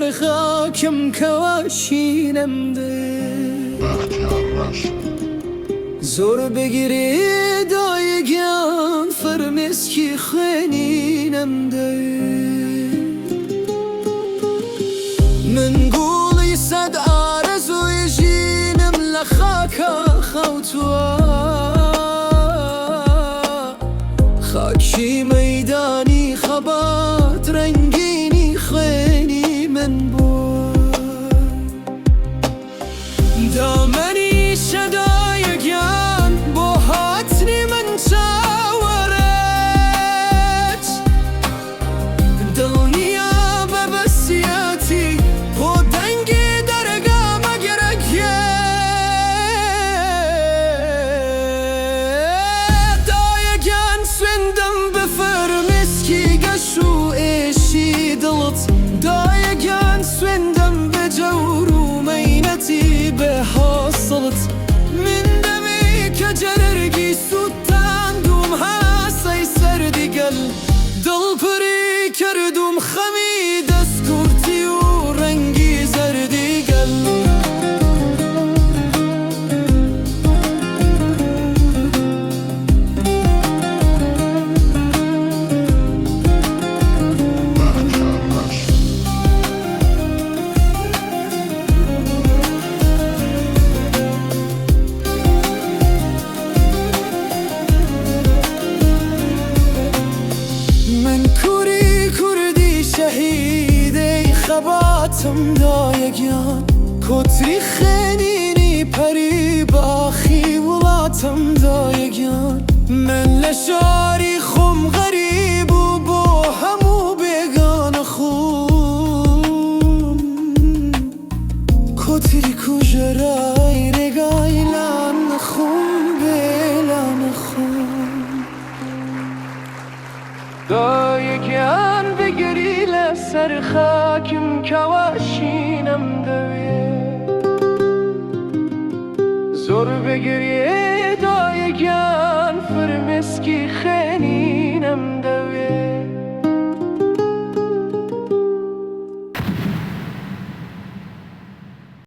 سر خاکم کواشینم ده زور بگیری دایگان فرمسکی خنینم ده من قولي صد آرزو يجينم لخاكا خوتوا خاكشي ميداني خبات رنگيني خيني من بود دامني شدايقيان بو هاتني من تاورت دلنيا ببسياتي بو دنگي درقا مقرقيا دايقيان سويندم بفرمسكي قشو ايشي دلت دايقيان سويندم بجورو مينتي بحصلت من دمي كجررقي سوتان دوم هاسي سردي قل دل پري كردوم خمي دسكورتي ورنگي زردي قل من كوري كردي شهيدي خباتم دايقيان كتري خنيني پري باخي ولاتم دايقيان من لشاري خم غريب وبو همو بيگان خوم كتري كجراي رقاي لان خم بلان خم دایگان بگیری لسر خاکم کواشینم دویه زور بگیری